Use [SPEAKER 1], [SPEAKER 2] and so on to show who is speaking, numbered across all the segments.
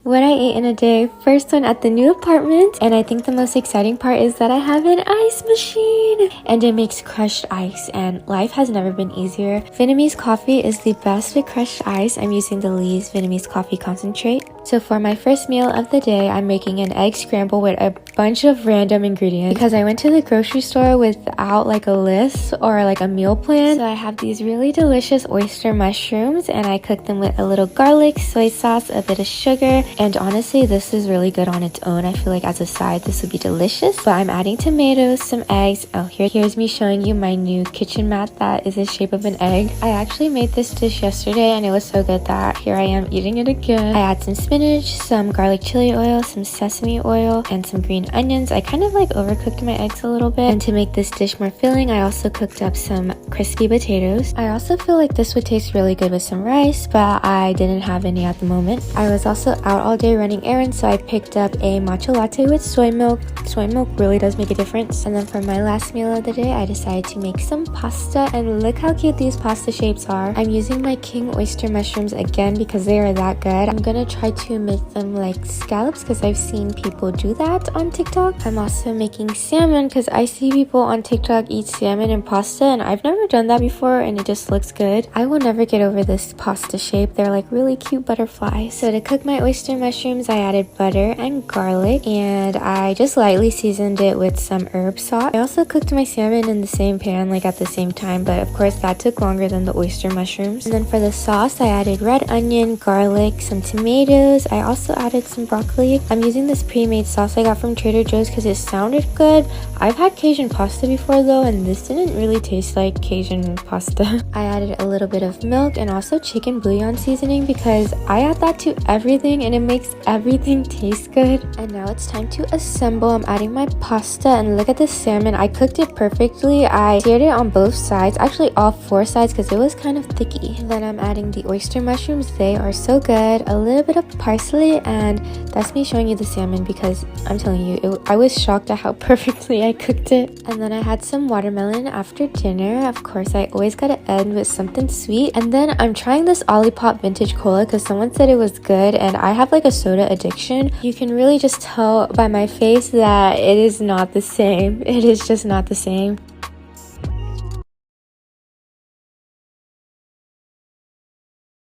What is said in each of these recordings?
[SPEAKER 1] What I ate in a day. First one at the new apartment, and I think the most exciting part is that I have an ice machine and it makes crushed ice, and life has never been easier. Vietnamese coffee is the best with crushed ice. I'm using the Lee's Vietnamese coffee concentrate. So for my first meal of the day, I'm making an egg scramble with a bunch of random ingredients because I went to the grocery store without like a list or like a meal plan. So I have these really delicious oyster mushrooms and I cooked them with a little garlic, soy sauce, a bit of sugar, and honestly this is really good on its own. I feel like as a side this would be delicious, but I'm adding tomatoes, some eggs. Oh, here's me showing you my new kitchen mat that is the shape of an egg. I actually made this dish yesterday and it was so good that here I am eating it again. I add some spinach, some garlic chili oil, some sesame oil, and some green onions. I kind of like overcooked my eggs a little bit, and to make this dish more filling I also cooked up some crispy potatoes. I also feel like this would taste really good with some rice, but I didn't have any at the moment. I was also out all day running errands, so I picked up a matcha latte with soy milk. Soy milk really does make a difference. And then for my last meal of the day I decided to make some pasta, and look how cute these pasta shapes are. I'm using my king oyster mushrooms again because they are that good. I'm gonna try to make them like scallops because I've seen people do that on TikTok. I'm also making salmon because I see people on TikTok eat salmon and pasta, and I've never done that before and it just looks good. I will never get over this pasta shape. They're like really cute butterflies. So to cook my oyster mushrooms I added butter and garlic, and I just lightly seasoned it with some herb salt. I also cooked my salmon in the same pan like at the same time, but of course that took longer than the oyster mushrooms. And then for the sauce I added red onion, garlic, some tomatoes. I also added some broccoli. I'm using this pre-made sauce I got from Trader Joe's because it sounded good. I've had Cajun pasta before though, and this didn't really taste like Cajun pasta. I added a little bit of milk and also chicken bouillon seasoning because I add that to everything and it makes everything taste good. And now it's time to assemble. I'm adding my pasta, and look at the salmon. I cooked it perfectly. I seared it on both sides, actually all four sides because it was kind of thicky. And then I'm adding the oyster mushrooms. They are so good. A little bit of parsley, and that's me showing you the salmon because I'm telling you, I was shocked at how perfectly I cooked it. And then I had some watermelon after dinner. Of course, I always gotta end with something sweet. And then I'm trying this Olipop vintage cola because someone said it was good, and I have like a soda addiction. You can really just tell by my face that it is not the same. It is just not the same.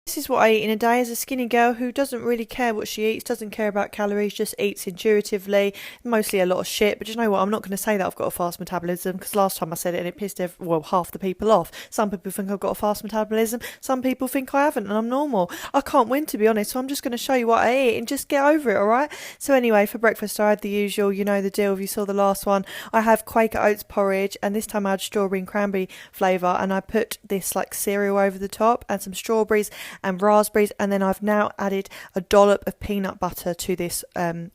[SPEAKER 2] This is what I eat in a day as a skinny girl who doesn't really care what she eats, doesn't care about calories, just eats intuitively, mostly a lot of shit. But you know what, I'm not going to say that I've got a fast metabolism because last time I said it and it pissed half the people off. Some people think I've got a fast metabolism, some people think I haven't and I'm normal. I can't win, to be honest, so I'm just going to show you what I eat and just get over it, alright? So anyway, for breakfast I had the usual, you know the deal if you saw the last one. I have Quaker Oats porridge, and this time I had strawberry and cranberry flavour, and I put this like cereal over the top and some strawberries and raspberries, and then I've now added a dollop of peanut butter to this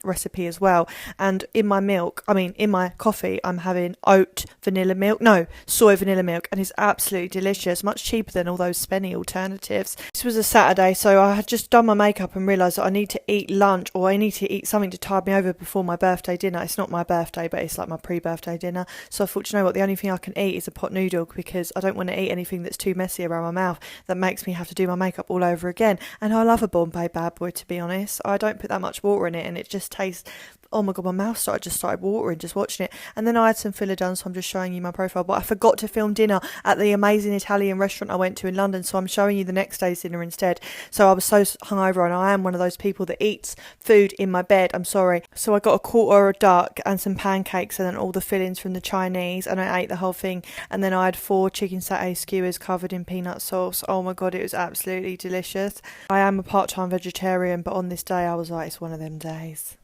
[SPEAKER 2] recipe as well. And in my coffee I'm having soy vanilla milk, and it's absolutely delicious, much cheaper than all those spenny alternatives. This was a Saturday, so I had just done my makeup and realised that I need to eat lunch, or I need to eat something to tide me over before my birthday dinner. It's not my birthday, but it's like my pre-birthday dinner. So I thought, you know what, the only thing I can eat is a pot noodle because I don't want to eat anything that's too messy around my mouth that makes me have to do my makeup all over again. And I love a Bombay bad boy, to be honest. I don't put that much water in it and it just tastes, oh my god, my mouth started watering just watching it. And then I had some filler done, so I'm just showing you my profile. But I forgot to film dinner at the amazing Italian restaurant I went to in London, so I'm showing you the next day's dinner instead. So I was so hungover, and I am one of those people that eats food in my bed, I'm sorry. So I got a quarter of duck and some pancakes and then all the fillings from the Chinese, and I ate the whole thing. And then I had 4 chicken satay skewers covered in peanut sauce. Oh my god, it was absolutely delicious. I am a part-time vegetarian, but on this day I was like, it's one of them days.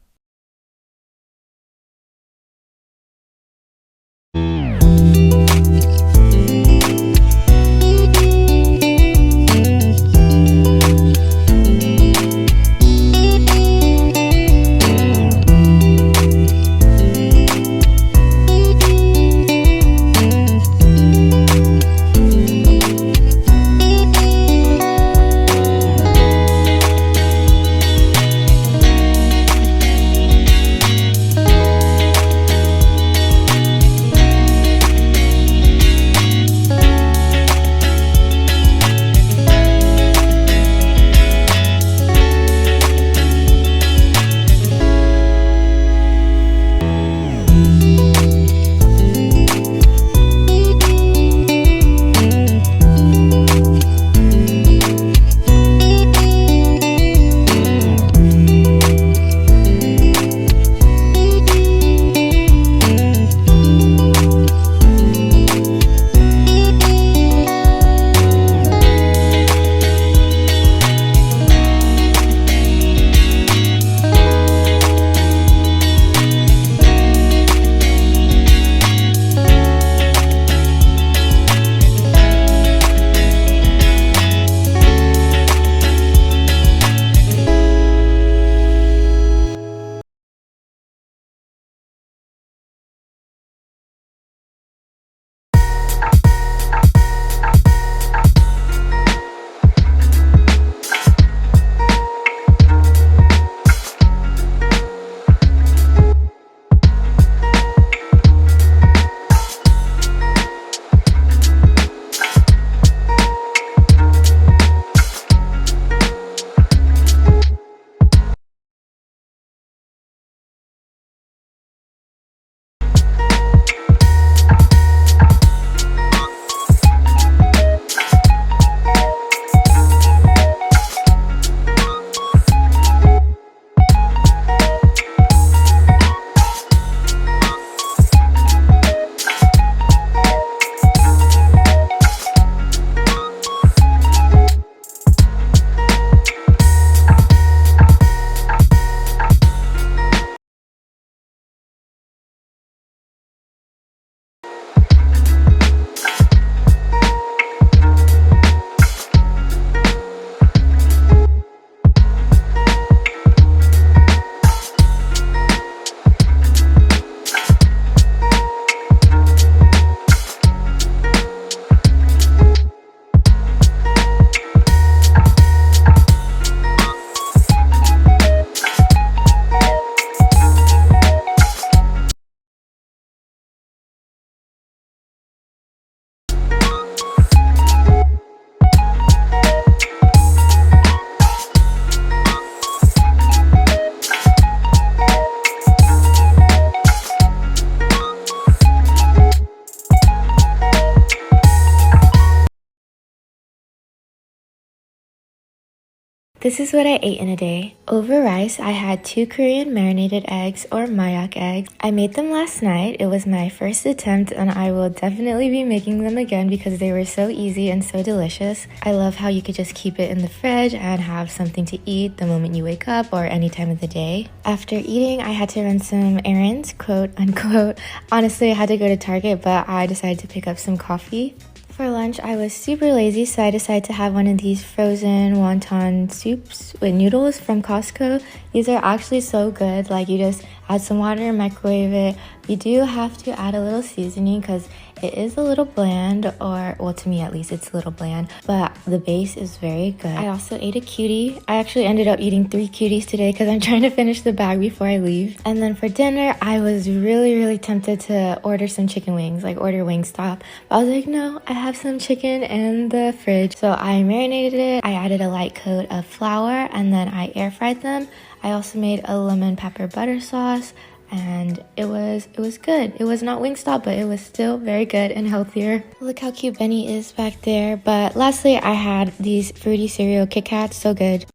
[SPEAKER 1] This is what I ate in a day. Over rice, I had 2 Korean marinated eggs or mayak eggs. I made them last night. It was my first attempt and I will definitely be making them again because they were so easy and so delicious. I love how you could just keep it in the fridge and have something to eat the moment you wake up or any time of the day. After eating, I had to run some errands, quote unquote. Honestly, I had to go to Target, but I decided to pick up some coffee. For lunch, I was super lazy, so I decided to have one of these frozen wonton soups with noodles from Costco. These are actually so good. Like, you just add some water and microwave it. You do have to add a little seasoning because it is a little bland, or, well, to me at least, it's a little bland, but the base is very good. I also ate a cutie. I actually ended up eating 3 cuties today because I'm trying to finish the bag before I leave. And then for dinner, I was really tempted to order some chicken wings, like order Wingstop. But I was like, no, I have some chicken in the fridge. So I marinated it. I added a light coat of flour and then I air fried them. I also made a lemon pepper butter sauce. And it was good. It was not Wingstop, but it was still very good and healthier. Look how cute Benny is back there. But lastly, I had these fruity cereal Kit Kats, so good.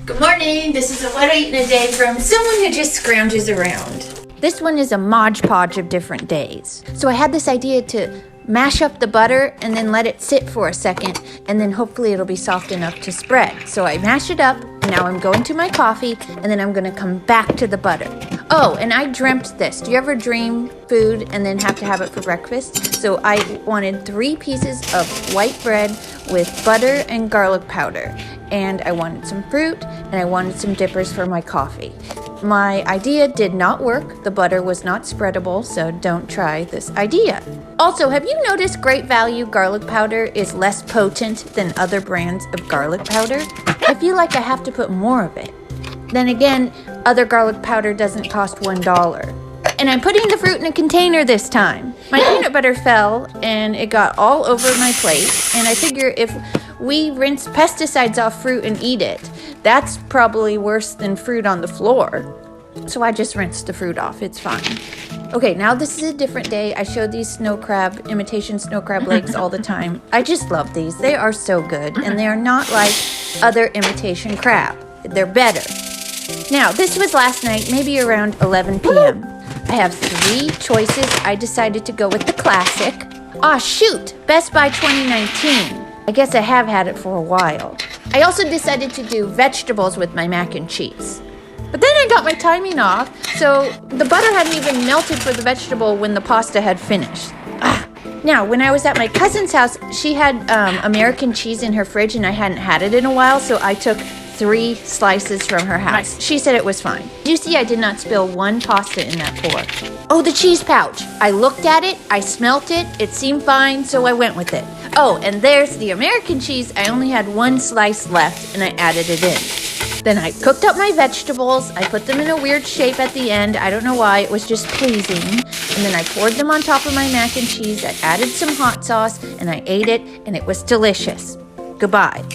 [SPEAKER 3] Good morning. This is a what I eat in a day from someone who just scrounges around. This one is a Mod Podge of different days. So I had this idea to mash up the butter and then let it sit for a second, and then hopefully it'll be soft enough to spread. So I mash it up. Now I'm going to my coffee, and then I'm going to come back to the butter. Oh, and I dreamt this. Do you ever dream food and then have to have it for breakfast? So I wanted 3 pieces of white bread with butter and garlic powder. And I wanted some fruit, and I wanted some dippers for my coffee. My idea did not work. The butter was not spreadable, so don't try this idea. Also, have you noticed Great Value garlic powder is less potent than other brands of garlic powder? I feel like I have to put more of it. Then again, other garlic powder doesn't cost $1. And I'm putting the fruit in a container this time. My peanut butter fell and it got all over my plate. And I figure if we rinse pesticides off fruit and eat it, that's probably worse than fruit on the floor. So I just rinsed the fruit off. It's fine. Okay, now this is a different day. I show these imitation snow crab legs all the time. I just love these. They are so good. And they are not like other imitation crab. They're better. Now, this was last night, maybe around 11 p.m. I have 3 choices. I decided to go with the classic. Ah, shoot! Best Buy 2019. I guess I have had it for a while. I also decided to do vegetables with my mac and cheese. But then I got my timing off, so the butter hadn't even melted for the vegetable when the pasta had finished. Now, when I was at my cousin's house, she had American cheese in her fridge and I hadn't had it in a while, so I took 3 slices from her house. Nice. She said it was fine. You see, I did not spill 1 pasta in that fork. Oh, the cheese pouch. I looked at it, I smelt it, it seemed fine, so I went with it. Oh, and there's the American cheese. I only had 1 slice left and I added it in. Then I cooked up my vegetables. I put them in a weird shape at the end. I don't know why. It was just pleasing. And then I poured them on top of my mac and cheese. I added some hot sauce and I ate it and it was delicious. Goodbye.